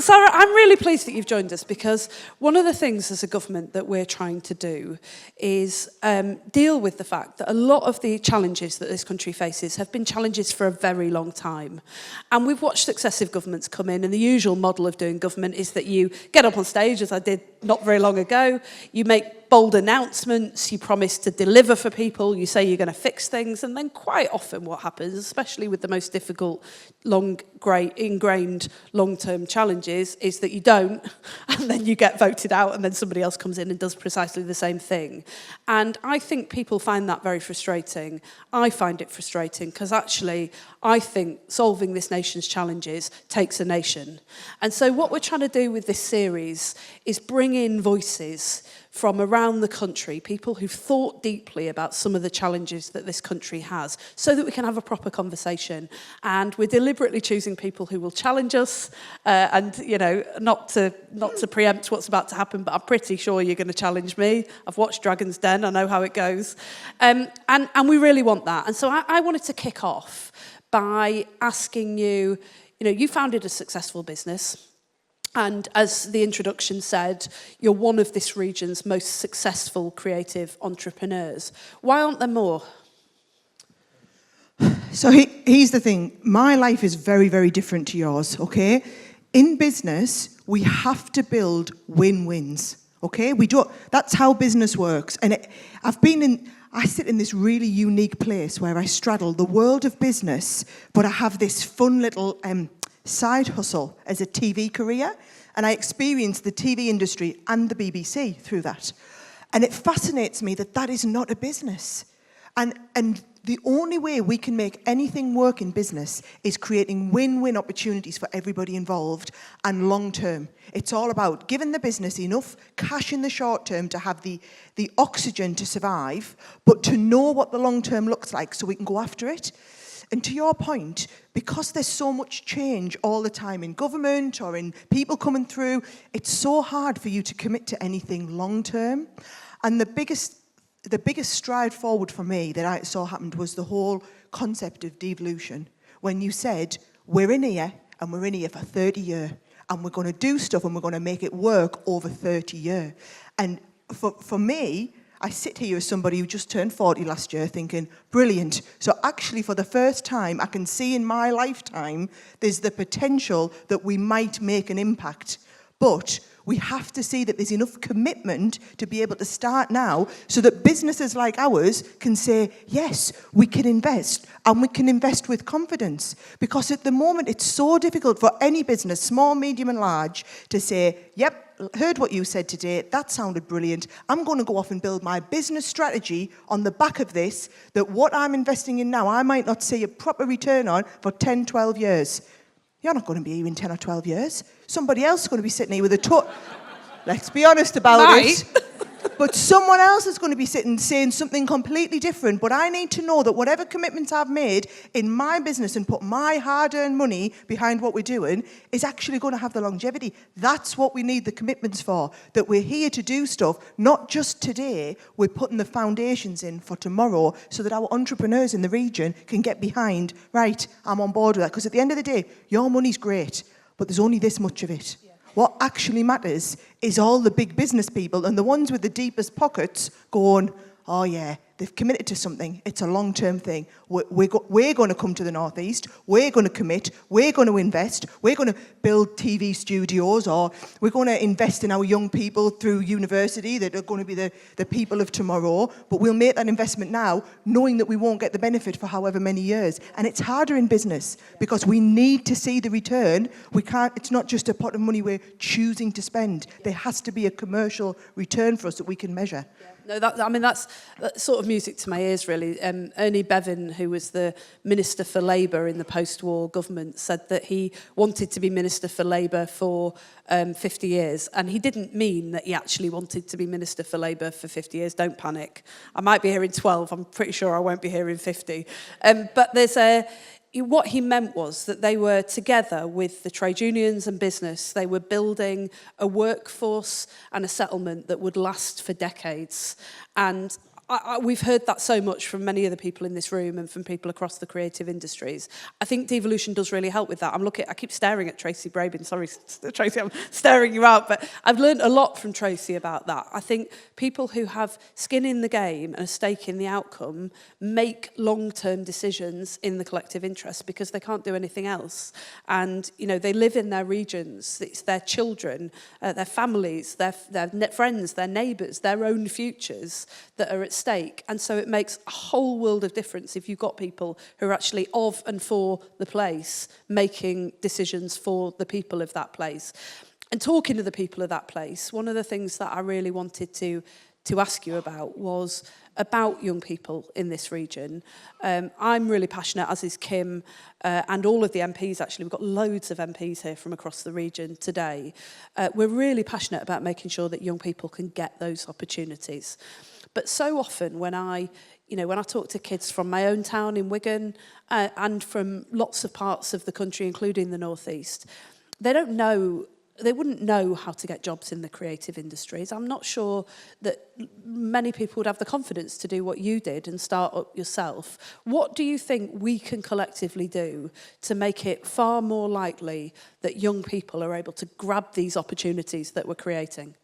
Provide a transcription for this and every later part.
Sara, I'm really pleased that you've joined us, because one of the things as a government that we're trying to do is deal with the fact that a lot of the challenges that this country faces have been challenges for a very long time. And we've watched successive governments come in, and the usual model of doing government is that you get up on stage, as I did not very long ago, you make bold announcements, you promise to deliver for people, you say you're going to fix things, and then quite often what happens, especially with the most difficult, ingrained long-term challenges, is that you don't, and then you get voted out, and then somebody else comes in and does precisely the same thing. And I think people find that very frustrating. I find it frustrating because actually I think solving this nation's challenges takes a nation. And so what we're trying to do with this series is bring in voices from around the country, people who've thought deeply about some of the challenges that this country has, so that we can have a proper conversation. And we're deliberately choosing people who will challenge us, and not to preempt what's about to happen, but I'm pretty sure you're going to challenge me. I've watched Dragon's Den, I know how it goes. And we really want that. And so I wanted to kick off by asking you, you founded a successful business. And as the introduction said, you're one of this region's most successful creative entrepreneurs. Why aren't there more? So here's the thing. My life is very, very different to yours, okay? In business, we have to build win-wins, okay? That's how business works. And I sit in this really unique place where I straddle the world of business, but I have this fun little side hustle as a TV career, and I experienced the TV industry and the BBC through that. And it fascinates me that is not a business. And the only way we can make anything work in business is creating win-win opportunities for everybody involved and long-term. It's all about giving the business enough cash in the short term to have the oxygen to survive, but to know what the long-term looks like so we can go after it. And to your point, because there's so much change all the time in government or in people coming through, it's so hard for you to commit to anything long-term. And the biggest stride forward for me that I saw happened was the whole concept of devolution. When you said, we're in here, and we're in here for 30 years, and we're going to do stuff, and we're going to make it work over 30 years. And for me, I sit here as somebody who just turned 40 last year thinking, brilliant. So actually, for the first time, I can see in my lifetime, there's the potential that we might make an impact. But we have to see that there's enough commitment to be able to start now so that businesses like ours can say, yes, we can invest, and we can invest with confidence. Because at the moment, it's so difficult for any business, small, medium, and large, to say, yep, heard what you said today, that sounded brilliant, I'm going to go off and build my business strategy on the back of this, that what I'm investing in now, I might not see a proper return on for 10, 12 years. You're not going to be here in 10 or 12 years. Somebody else is going to be sitting here with let's be honest about it. But someone else is going to be sitting saying something completely different. But I need to know that whatever commitments I've made in my business and put my hard-earned money behind what we're doing is actually going to have the longevity. That's what we need the commitments for, that we're here to do stuff, not just today. We're putting the foundations in for tomorrow so that our entrepreneurs in the region can get behind, right, I'm on board with that. Because at the end of the day, your money's great, but there's only this much of it. Yeah. What actually matters is all the big business people and the ones with the deepest pockets going, oh yeah, they've committed to something. It's a long-term thing. We're going to come to the Northeast. We're going to commit. We're going to invest. We're going to build TV studios, or we're going to invest in our young people through university that are going to be the people of tomorrow. But we'll make that investment now, knowing that we won't get the benefit for however many years. And it's harder in business because we need to see the return. We can't. It's not just a pot of money we're choosing to spend. There has to be a commercial return for us that we can measure. Yeah. No, that's sort of music to my ears, really. Ernie Bevan, who was the Minister for Labour in the post-war government, said that he wanted to be Minister for Labour for 50 years. And he didn't mean that he actually wanted to be Minister for Labour for 50 years. Don't panic. I might be here in 12. I'm pretty sure I won't be here in 50. But what he meant was that they were together with the trade unions and business. They were building a workforce and a settlement that would last for decades. And we've heard that so much from many of the people in this room and from people across the creative industries. I think devolution does really help with that. I keep staring at Tracy Brabin. Sorry, Tracy, I'm staring you out, but I've learned a lot from Tracy about that. I think people who have skin in the game and a stake in the outcome make long-term decisions in the collective interest because they can't do anything else. And, you know, they live in their regions. It's their children, their families, their friends, their neighbours, their own futures that are at stake. And so it makes a whole world of difference if you've got people who are actually of and for the place making decisions for the people of that place. And talking to the people of that place, one of the things that I really wanted to ask you about was about young people in this region. I'm really passionate, as is Kim, and all of the MPs actually. We've got loads of MPs here from across the region today. We're really passionate about making sure that young people can get those opportunities. But so often when I talk to kids from my own town in Wigan and from lots of parts of the country, including the North East, they wouldn't know how to get jobs in the creative industries. I'm not sure that many people would have the confidence to do what you did and start up yourself. What do you think we can collectively do to make it far more likely that young people are able to grab these opportunities that we're creating?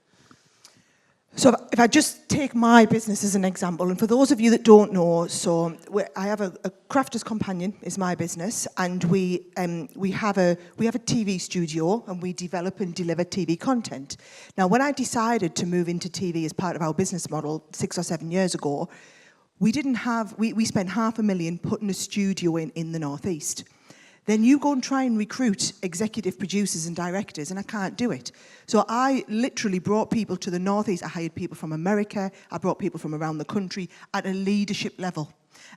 So if I just take my business as an example, and for those of you that don't know, I have a Crafters Companion is my business, and we have a TV studio, and we develop and deliver TV content. Now, when I decided to move into TV as part of our business model 6 or 7 years ago, we spent $500,000 putting a studio in the North East. Then you go and try and recruit executive producers and directors, and I can't do it. So I literally brought people to the Northeast. I hired people from America. I brought people from around the country at a leadership level.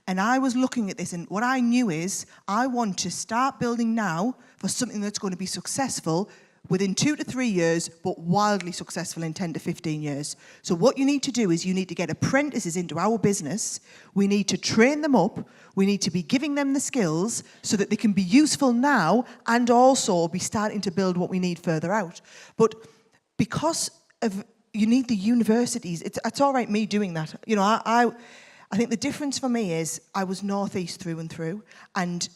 And I was looking at this, and what I knew is I want to start building now for something that's going to be successful within 2 to 3 years, but wildly successful in 10 to 15 years. So what you need to do is you need to get apprentices into our business. We need to train them up. We need to be giving them the skills so that they can be useful now and also be starting to build what we need further out. But because of you need the universities, it's all right me doing that. You know, I think the difference for me is I was Northeast through and through, and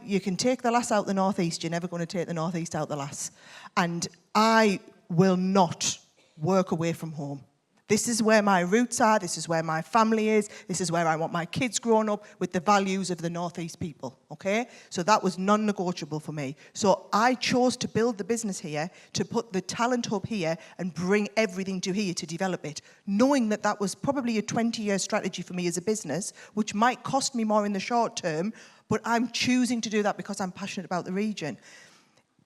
you can take the lass out the Northeast, you're never going to take the Northeast out the lass. And I will not work away from home. This is where my roots are, this is where my family is, this is where I want my kids growing up with the values of the Northeast people, okay? So that was non-negotiable for me. So I chose to build the business here, to put the talent hub here and bring everything to here to develop it, knowing that that was probably a 20-year strategy for me as a business, which might cost me more in the short term, but I'm choosing to do that because I'm passionate about the region.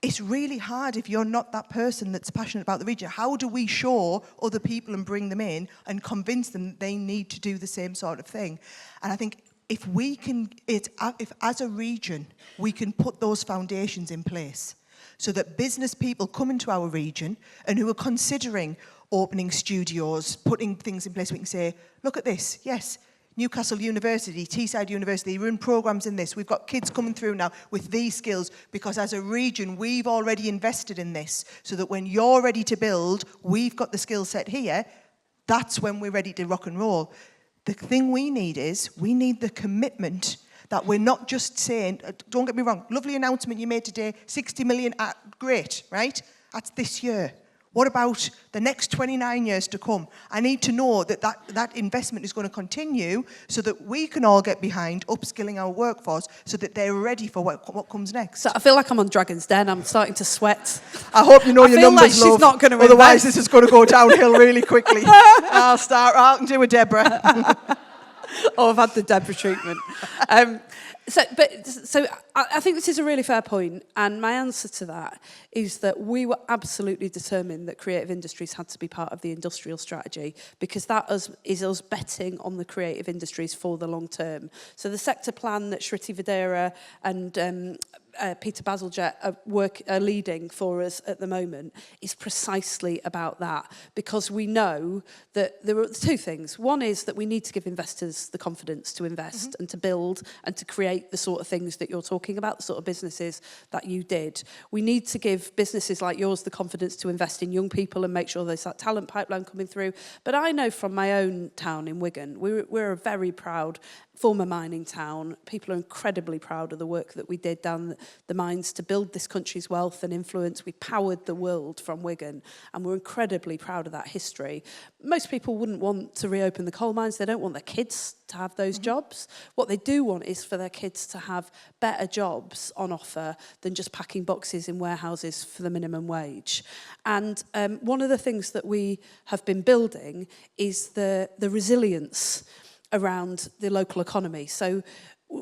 It's really hard if you're not that person that's passionate about the region. How do we show other people and bring them in and convince them that they need to do the same sort of thing? And I think if as a region, we can put those foundations in place so that business people come into our region and who are considering opening studios, putting things in place, we can say, look at this, yes, Newcastle University, Teesside University, run programs in this. We've got kids coming through now with these skills because as a region, we've already invested in this so that when you're ready to build, we've got the skill set here. That's when we're ready to rock and roll. The thing we need the commitment that we're not just saying, don't get me wrong, lovely announcement you made today, 60 million, great, right? That's this year. What about the next 29 years to come? I need to know that investment is going to continue so that we can all get behind upskilling our workforce so that they're ready for what comes next. So I feel like I'm on Dragon's Den. I'm starting to sweat. I hope you know your numbers, like she's love. Not going to Otherwise, this is going to go downhill really quickly. I'll start out and do a Deborah. Oh, I've had the Deborah treatment. So I think this is a really fair point, and my answer to that is that we were absolutely determined that creative industries had to be part of the industrial strategy because that is us betting on the creative industries for the long term. So the sector plan that Shriti Vadera and Peter Bazalgette are leading for us at the moment is precisely about that, because we know that there are two things. One is that we need to give investors the confidence to invest and to build and to create create the sort of things that you're talking about, the sort of businesses that you did. We need to give businesses like yours the confidence to invest in young people and make sure there's that talent pipeline coming through. But I know from my own town in Wigan, we're a very proud former mining town. People are incredibly proud of the work that we did down the mines to build this country's wealth and influence. We powered the world from Wigan, and we're incredibly proud of that history. Most people wouldn't want to reopen the coal mines. They don't want their kids to have those jobs. What they do want is for their kids to have better jobs on offer than just packing boxes in warehouses for the minimum wage. And one of the things that we have been building is the resilience around the local economy. So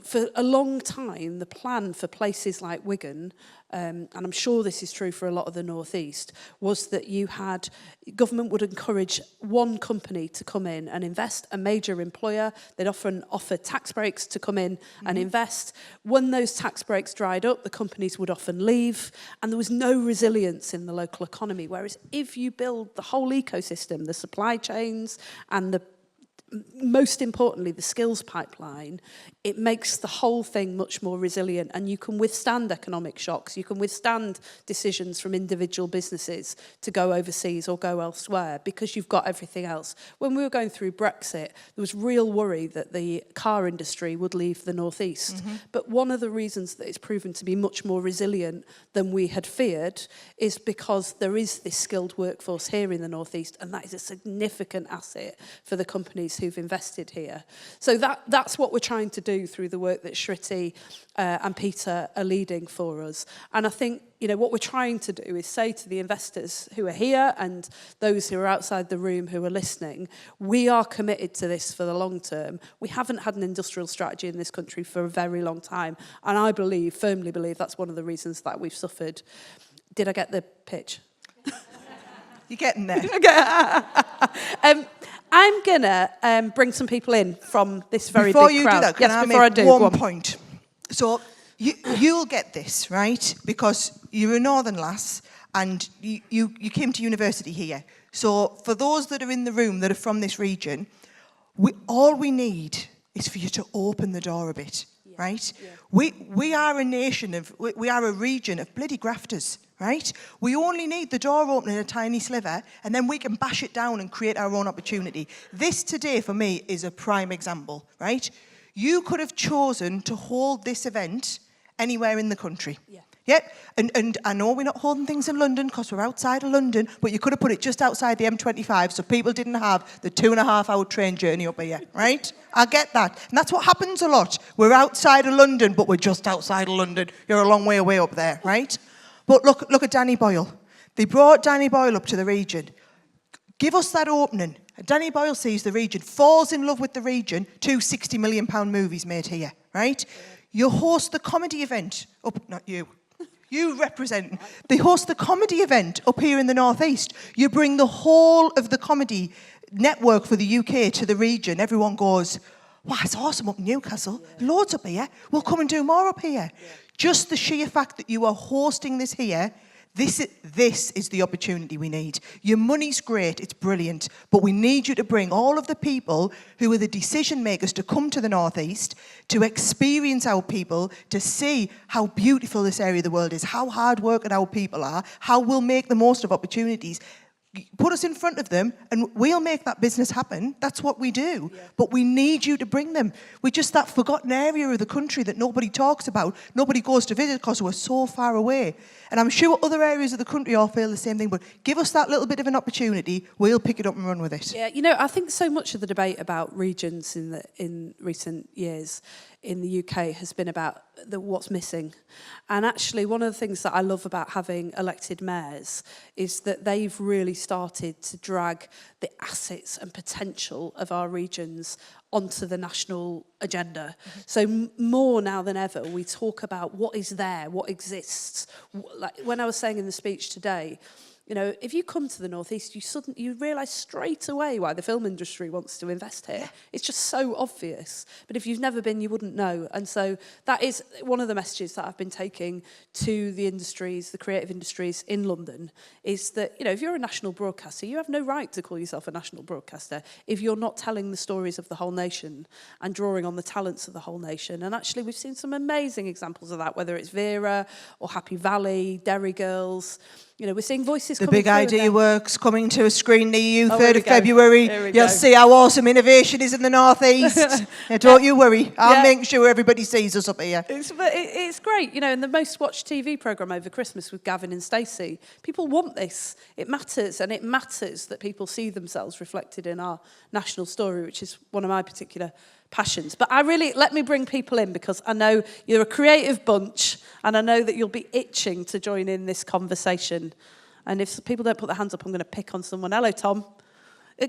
for a long time, the plan for places like Wigan, and I'm sure this is true for a lot of the North East, was that government would encourage one company to come in and invest, a major employer. They'd often offer tax breaks to come in and invest. When those tax breaks dried up, the companies would often leave, and there was no resilience in the local economy. Whereas if you build the whole ecosystem, the supply chains and most importantly, the skills pipeline, it makes the whole thing much more resilient, and you can withstand economic shocks. You can withstand decisions from individual businesses to go overseas or go elsewhere because you've got everything else. When we were going through Brexit, there was real worry that the car industry would leave the North East. But one of the reasons that it's proven to be much more resilient than we had feared is because there is this skilled workforce here in the North East, and that is a significant asset for the companies who've invested here. So that's what we're trying to do through the work that Shriti and Peter are leading for us. And I think, what we're trying to do is say to the investors who are here and those who are outside the room who are listening, we are committed to this for the long term. We haven't had an industrial strategy in this country for a very long time. And I firmly believe that's one of the reasons that we've suffered. Did I get the pitch? You're getting there. I'm going to bring some people in from this very before big you crowd. Do that, can yes, I before make I do, one go on. point? So you'll get this, right? Because you're a northern lass and you came to university here. So for those that are in the room that are from this region, all we need is for you to open the door a bit, right? Yeah. We are a nation we are a region of bloody grafters. Right? We only need the door opening a tiny sliver, and then we can bash it down and create our own opportunity. This today, for me, is a prime example, right? You could have chosen to hold this event anywhere in the country. Yeah. And I know we're not holding things in London because we're outside of London, but you could have put it just outside the M25 so people didn't have the 2.5-hour train journey up here, right? I get that. And that's what happens a lot. We're outside of London, but we're just outside of London. You're a long way away up there, right? But look at Danny Boyle. They brought Danny Boyle up to the region. Give us that opening. Danny Boyle sees the region, falls in love with the region, 2 £60 million movies made here, right? You host the comedy event not you. You represent. They host the comedy event up here in the North East. You bring the whole of the comedy network for the UK to the region. Everyone goes, wow, it's awesome up in Newcastle. Loads up here. We'll come and do more up here. Just the sheer fact that you are hosting this here, this is the opportunity we need. Your money's great, it's brilliant, but we need you to bring all of the people who are the decision makers to come to the North East, to experience our people, to see how beautiful this area of the world is, how hard working our people are, how we'll make the most of opportunities. Put us in front of them and we'll make that business happen. That's what we do. Yeah. But we need you to bring them. We're just that forgotten area of the country that nobody talks about. Nobody goes to visit because we're so far away. And I'm sure other areas of the country all feel the same thing. But give us that little bit of an opportunity. We'll pick it up and run with it. Yeah, I think so much of the debate about regions in recent years in the UK has been about what's missing. And actually, one of the things that I love about having elected mayors is that they've really started to drag the assets and potential of our regions onto the national agenda. Mm-hmm. So more now than ever, we talk about what is there, what exists. Like when I was saying in the speech today, You know, if you come to the Northeast, you realise straight away why the film industry wants to invest here. It's just so obvious. But if you've never been, you wouldn't know. And so that is one of the messages that I've been taking to the industries, the creative industries in London, is that, you know, if you're a national broadcaster, you have no right to call yourself a national broadcaster if you're not telling the stories of the whole nation and drawing on the talents of the whole nation. And actually, we've seen some amazing examples of that, whether it's Vera or Happy Valley, Derry Girls. You know, we're seeing voices The coming Big through Idea Works coming to a screen near you, Oh, 3rd of February. Here we You'll go. see how awesome innovation is in the Northeast. Don't you worry. I'll make sure everybody sees us up here. It's great, you know, and the most watched TV programme over Christmas with Gavin and Stacey. People want this. It matters, and it matters that people see themselves reflected in our national story, which is one of my particular passions. But let me bring people in, because I know you're a creative bunch, and I know that you'll be itching to join in this conversation. And if people don't put their hands up, I'm going to pick on someone. Hello, Tom.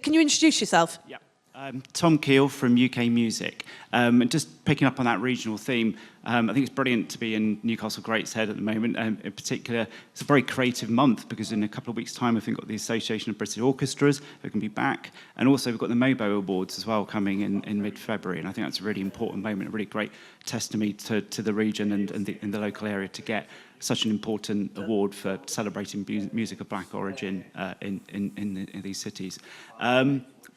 Can you introduce yourself? Yeah. Tom Keel from UK Music. And just picking up on that regional theme, I think it's brilliant to be in Newcastle Gateshead at the moment. In particular, it's a very creative month, because in a couple of weeks' time, I think we've got the Association of British Orchestras who can be back. And also we've got the MOBO Awards as well coming in mid-February. And I think that's a really important moment, a really great testimony to the region and the local area to get such an important award for celebrating music of black origin in these cities.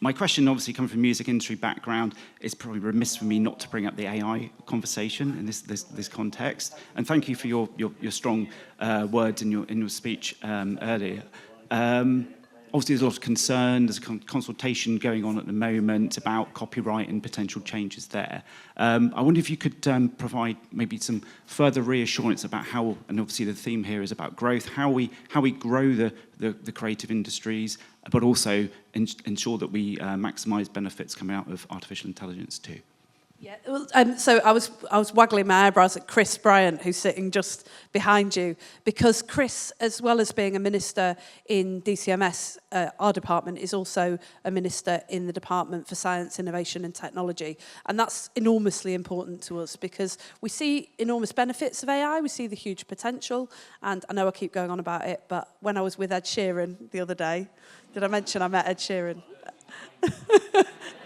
My question, obviously coming from a music industry background, is probably remiss for me not to bring up the AI conversation in this context. And thank you for your strong words in your speech earlier. Obviously, there's a lot of concern. There's a consultation going on at the moment about copyright and potential changes there. I wonder if you could provide maybe some further reassurance about how, and obviously the theme here is about growth, how we grow the creative industries, but also ensure that we maximise benefits coming out of artificial intelligence too. Yeah, well, so I was waggling my eyebrows at Chris Bryant, who's sitting just behind you, because Chris, as well as being a minister in DCMS, our department, is also a minister in the Department for Science, Innovation and Technology. And that's enormously important to us, because we see enormous benefits of AI, we see the huge potential, and I know I keep going on about it, but when I was with Ed Sheeran the other day, did I mention I met Ed Sheeran?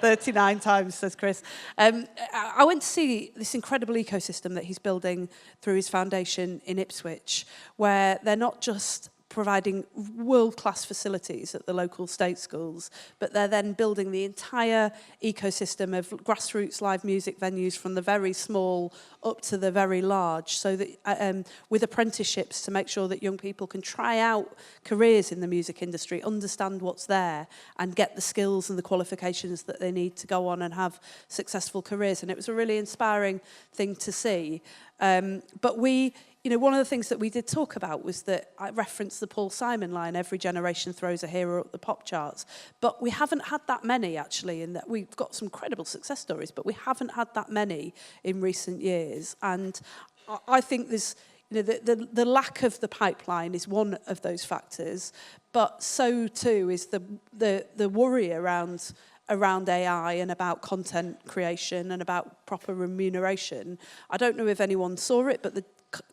39 times, says Chris. I went to see this incredible ecosystem that he's building through his foundation in Ipswich, where they're not just providing world-class facilities at the local state schools, but they're then building the entire ecosystem of grassroots live music venues from the very small up to the very large, so that with apprenticeships to make sure that young people can try out careers in the music industry, understand what's there, and get the skills and the qualifications that they need to go on and have successful careers. And it was a really inspiring thing to see. But you know, one of the things that we did talk about was that I referenced the Paul Simon line, every generation throws a hero up the pop charts. But we haven't had that many, actually, in that we've got some credible success stories, but we haven't had that many in recent years. And I think there's, you know, the lack of the pipeline is one of those factors, but so too is the worry around AI and about content creation and about proper remuneration. I don't know if anyone saw it, but the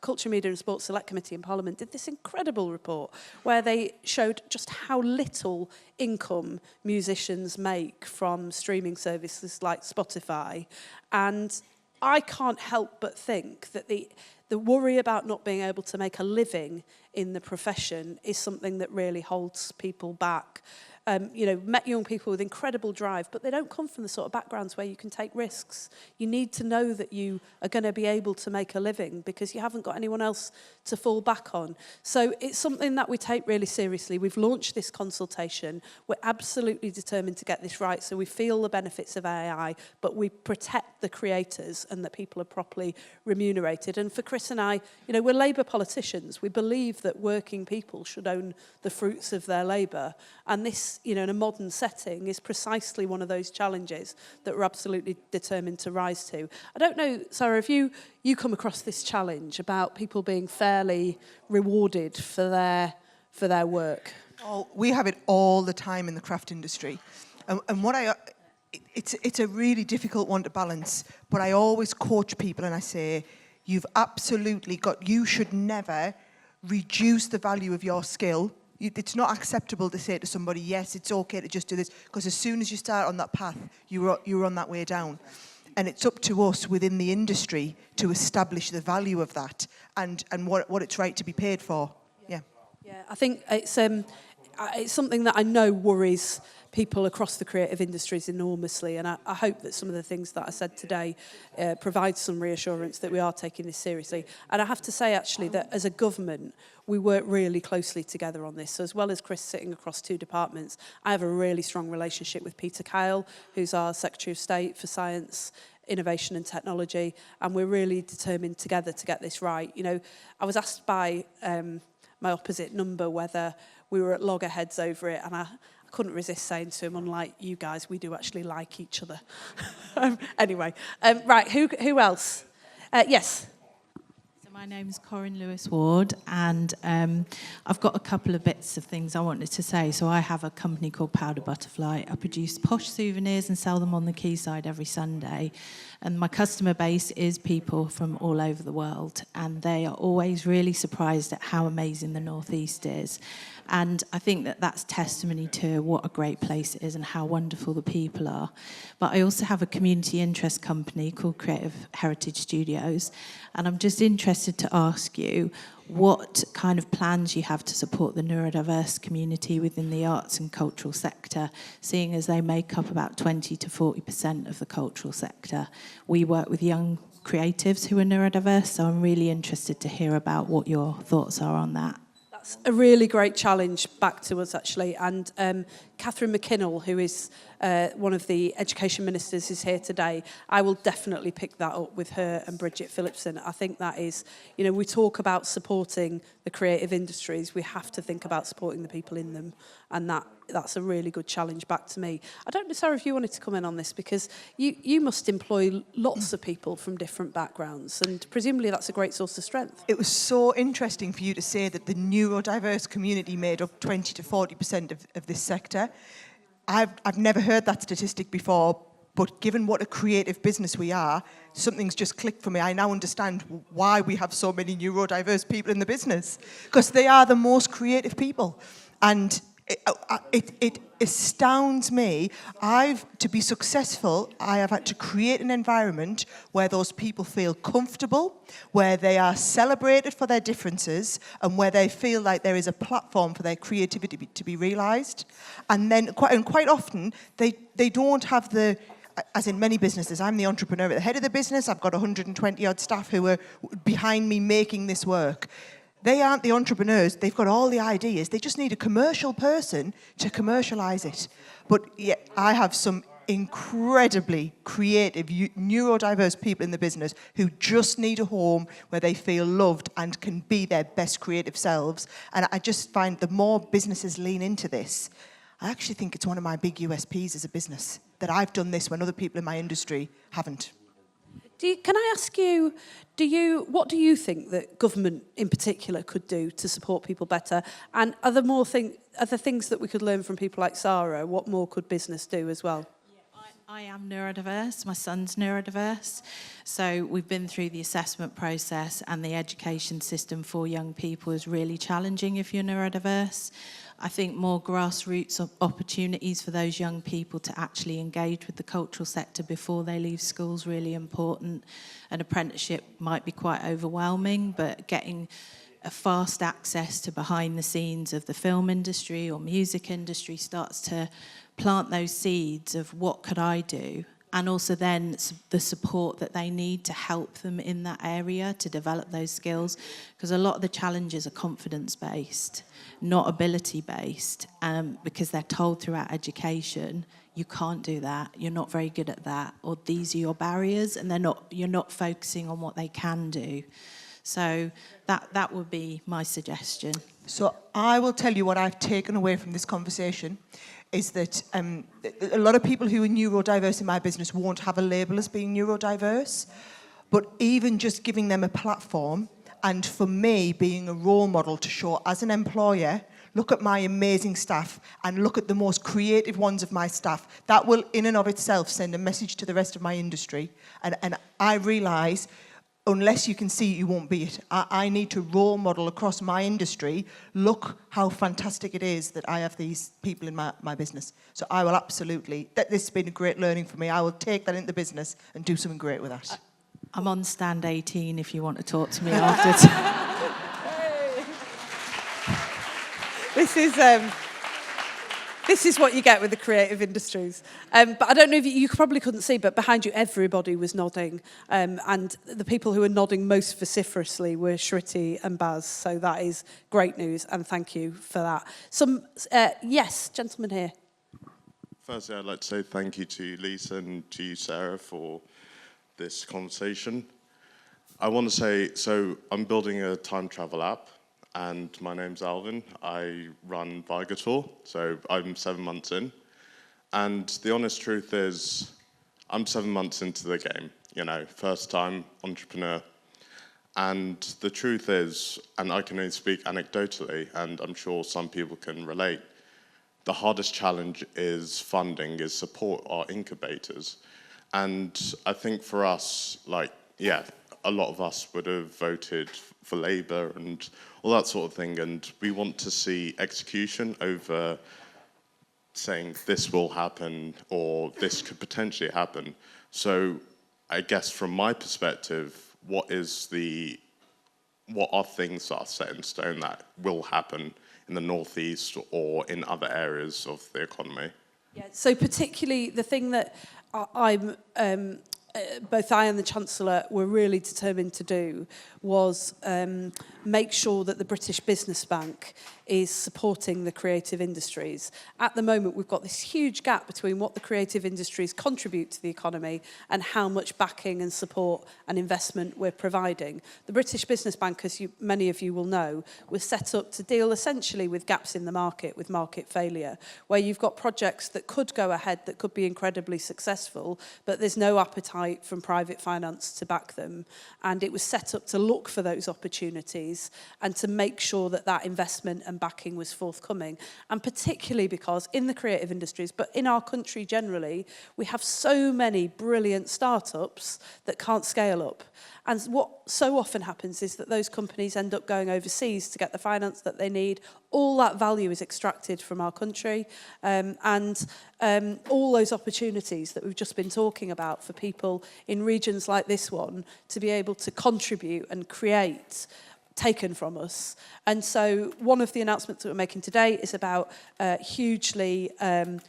Culture, Media and Sports Select Committee in Parliament did this incredible report where they showed just how little income musicians make from streaming services like Spotify. And I can't help but think that the worry about not being able to make a living in the profession is something that really holds people back. You know, met young people with incredible drive, but they don't come from the sort of backgrounds where you can take risks. You need to know that you are going to be able to make a living because you haven't got anyone else to fall back on. So it's something that we take really seriously. We've launched this consultation. We're absolutely determined to get this right, so we feel the benefits of AI, but we protect the creators and that people are properly remunerated. And for Chris and I, you know, we're Labour politicians. We believe that working people should own the fruits of their labour. And this, you know, in a modern setting is precisely one of those challenges that we're absolutely determined to rise to. I don't know, Sarah, if you come across this challenge about people being fairly rewarded for their work. Oh, we have it all the time in the craft industry. And what it's a really difficult one to balance, but I always coach people and I say, you should never reduce the value of your skill It's not acceptable to say to somebody, yes, it's okay to just do this, because as soon as you start on that path, you're on that way down. And it's up to us within the industry to establish the value of that and what it's right to be paid for. Yeah. Yeah, I think it's something that I know worries people across the creative industries enormously, and I hope that some of the things that I said today provide some reassurance that we are taking this seriously. And I have to say, actually, that as a government, we work really closely together on this. So as well as Chris sitting across 2 departments, I have a really strong relationship with Peter Kyle, who's our Secretary of State for Science, Innovation and Technology, and we're really determined together to get this right. You know, I was asked by my opposite number whether we were at loggerheads over it, and I couldn't resist saying to him, unlike you guys, we do actually like each other. Anyway, right, who else? Yes. So my name's Corinne Lewis-Ward, and I've got a couple of bits of things I wanted to say. So I have a company called Powder Butterfly. I produce posh souvenirs and sell them on the quayside every Sunday. And my customer base is people from all over the world, and they are always really surprised at how amazing the North East is. And I think that that's testimony to what a great place it is and how wonderful the people are. But I also have a community interest company called Creative Heritage Studios, and I'm just interested to ask you what kind of plans you have to support the neurodiverse community within the arts and cultural sector, seeing as they make up about 20 to 40% of the cultural sector. We work with young creatives who are neurodiverse, so I'm really interested to hear about what your thoughts are on that. That's a really great challenge back to us, actually. And Catherine McKinnell, who is one of the education ministers, is here today. I will definitely pick that up with her and Bridget Phillipson. I think that is, you know, we talk about supporting the creative industries. We have to think about supporting the people in them. And that's a really good challenge back to me. I don't know, Sarah, if you wanted to come in on this, because you must employ lots of people from different backgrounds, and presumably that's a great source of strength. It was so interesting for you to say that the neurodiverse community made up 20 to 40% of this sector. I've never heard that statistic before, but given what a creative business we are, something's just clicked for me. I now understand why we have so many neurodiverse people in the business, because they are the most creative people. And it astounds me. To be successful, I have had to create an environment where those people feel comfortable, where they are celebrated for their differences, and where they feel like there is a platform for their creativity to be realised. And then quite often, they don't have the, as in many businesses, I'm the entrepreneur at the head of the business, I've got 120 odd staff who are behind me making this work. They aren't the entrepreneurs, they've got all the ideas, they just need a commercial person to commercialise it. But yeah, I have some incredibly creative, neurodiverse people in the business who just need a home where they feel loved and can be their best creative selves. And I just find the more businesses lean into this, I actually think it's one of my big USPs as a business, that I've done this when other people in my industry haven't. Can I ask you, what do you think that government in particular could do to support people better? And are there things that we could learn from people like Sara? What more could business do as well? I am neurodiverse, my son's neurodiverse, so we've been through the assessment process, and the education system for young people is really challenging if you're neurodiverse. I think more grassroots opportunities for those young people to actually engage with the cultural sector before they leave school is really important. An apprenticeship might be quite overwhelming, but getting a fast access to behind the scenes of the film industry or music industry starts to plant those seeds of what could I do, and also then the support that they need to help them in that area to develop those skills, because a lot of the challenges are confidence-based, not ability-based, because they're told throughout education, you can't do that, you're not very good at that, or these are your barriers, and you're not focusing on what they can do. So that would be my suggestion. So I will tell you what I've taken away from this conversation is that a lot of people who are neurodiverse in my business won't have a label as being neurodiverse, but even just giving them a platform, and for me being a role model to show as an employer, look at my amazing staff and look at the most creative ones of my staff, that will in and of itself send a message to the rest of my industry. And I realise unless you can see it, you won't be it. I need to role model across my industry, look how fantastic it is that I have these people in my business. So I will absolutely, this has been a great learning for me. I will take that into business and do something great with that. I'm on stand 18 if you want to talk to me after. This is what you get with the creative industries. But I don't know if you probably couldn't see, but behind you everybody was nodding. And the people who were nodding most vociferously were Shriti and Baz. So that is great news, and thank you for that. Yes, gentleman here. Firstly, I'd like to say thank you to Lisa and to you, Sarah, for this conversation. I want to say, so I'm building a time travel app, and my name's Alvin. I run Vigator, so I'm 7 months in. And the honest truth is, I'm 7 months into the game, you know, first time entrepreneur. And the truth is, and I can only speak anecdotally, and I'm sure some people can relate, the hardest challenge is funding, is support our incubators. And I think for us, like, yeah, a lot of us would have voted for Labour and all that sort of thing, and we want to see execution over saying this will happen or this could potentially happen. So I guess from my perspective, what are things that are set in stone that will happen in the Northeast or in other areas of the economy? Yeah, so particularly the thing that both I and the Chancellor were really determined to do was make sure that the British Business Bank is supporting the creative industries. At the moment, we've got this huge gap between what the creative industries contribute to the economy and how much backing and support and investment we're providing. The British Business Bank, as many of you will know, was set up to deal essentially with gaps in the market, with market failure, where you've got projects that could go ahead, that could be incredibly successful, but there's no appetite from private finance to back them. And it was set up to look for those opportunities and to make sure that that investment and backing was forthcoming. And particularly because in the creative industries, but in our country generally, we have so many brilliant startups that can't scale up. And what so often happens is that those companies end up going overseas to get the finance that they need. All that value is extracted from our country. All those opportunities that we've just been talking about for people in regions like this one to be able to contribute and create taken from us. And so one of the announcements that we're making today is about hugely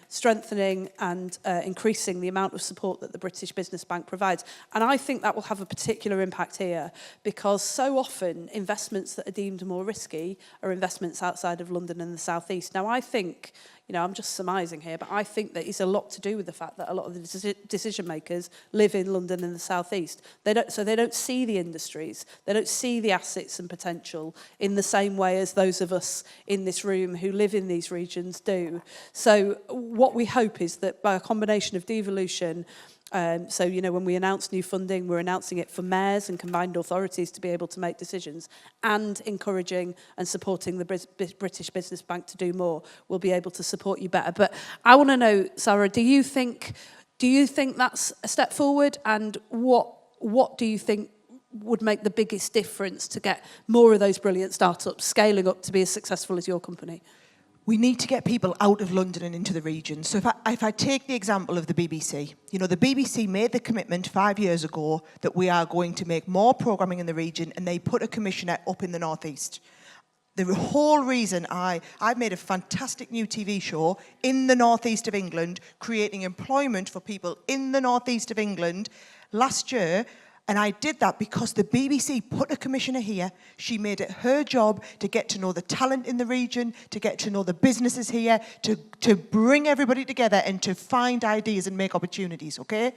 strengthening and increasing the amount of support that the British Business Bank provides. And I think that will have a particular impact here because so often investments that are deemed more risky are investments outside of London and the South East. Now I think, you know, I'm just surmising here, but I think that it's a lot to do with the fact that a lot of the decision makers live in London and the South East. They don't see the industries, they don't see the assets and potential in the same way as those of us in this room who live in these regions do. So what we hope is that by a combination of devolution, so, you know, when we announce new funding, we're announcing it for mayors and combined authorities to be able to make decisions and encouraging and supporting the British Business Bank to do more. We'll be able to support you better. But I want to know, Sara, do you think that's a step forward? And what do you think would make the biggest difference to get more of those brilliant startups scaling up to be as successful as your company? We need to get people out of London and into the region. So if I take the example of the BBC, you know, the BBC made the commitment 5 years ago that we are going to make more programming in the region, and they put a commissioner up in the Northeast. The whole reason I've made a fantastic new TV show in the Northeast of England, creating employment for people in the Northeast of England last year. And I did that because the BBC put a commissioner here. She made it her job to get to know the talent in the region, to get to know the businesses here, to bring everybody together and to find ideas and make opportunities, okay?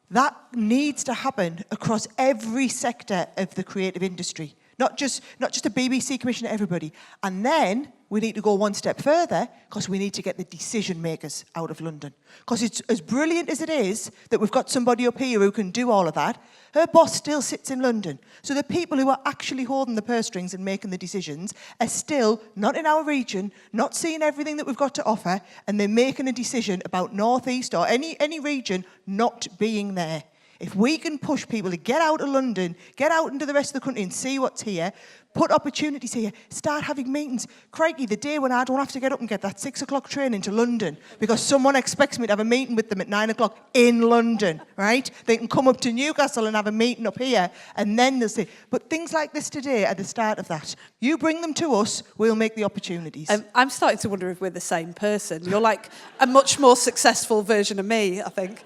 That needs to happen across every sector of the creative industry. Not just a BBC commissioner, everybody. And then we need to go one step further because we need to get the decision makers out of London. Because it's as brilliant as it is that we've got somebody up here who can do all of that, her boss still sits in London. So the people who are actually holding the purse strings and making the decisions are still not in our region, not seeing everything that we've got to offer, and they're making a decision about North East or any region not being there. If we can push people to get out of London, get out into the rest of the country and see what's here, put opportunities here, start having meetings. Crikey, the day when I don't have to get up and get that 6 o'clock train into London because someone expects me to have a meeting with them at 9 o'clock in London, right? They can come up to Newcastle and have a meeting up here, and then they'll say, but things like this today are the start of that. You bring them to us, we'll make the opportunities. I'm starting to wonder if we're the same person. You're like a much more successful version of me, I think.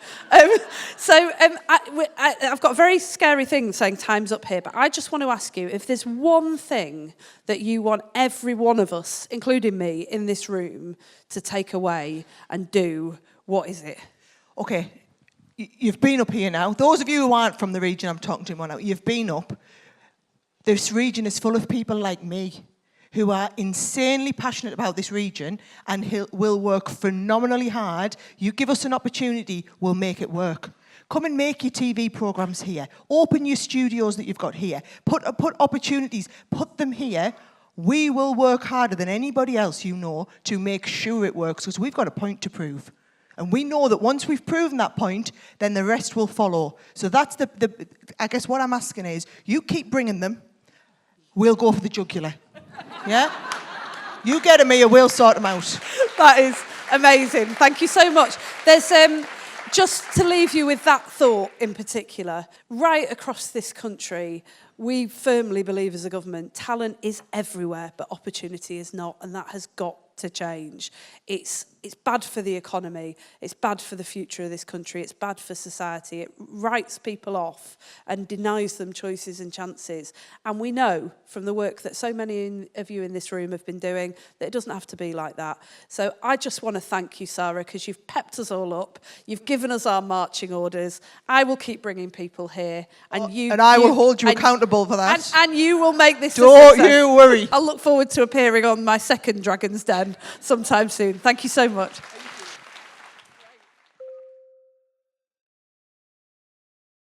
I've got a very scary thing saying time's up here, but I just want to ask you, if there's one thing that you want every one of us, including me, in this room to take away and do, what is it? Okay, you've been up here now. Those of you who aren't from the region I'm talking to now, you've been up. This region is full of people like me who are insanely passionate about this region and will work phenomenally hard. You give us an opportunity, we'll make it work. Come and make your TV programmes here. Open your studios that you've got here. Put opportunities, put them here. We will work harder than anybody else you know to make sure it works, because we've got a point to prove. And we know that once we've proven that point, then the rest will follow. So that's I guess what I'm asking is, you keep bringing them, we'll go for the jugular. Yeah? You get them here, we'll sort them out. That is amazing. Thank you so much. There's just to leave you with that thought in particular, right across this country, we firmly believe as a government, talent is everywhere, but opportunity is not, and that has got to change. It's bad for the economy, it's bad for the future of this country, it's bad for society. It writes people off and denies them choices and chances. And we know from the work that so many of you in this room have been doing that it doesn't have to be like that. So I just want to thank you, Sara, because you've pepped us all up, you've given us our marching orders. I will keep bringing people here, and I will hold you accountable for that. And you will make this Don't you worry. I'll look forward to appearing on my second Dragon's Den sometime soon. Thank you so much.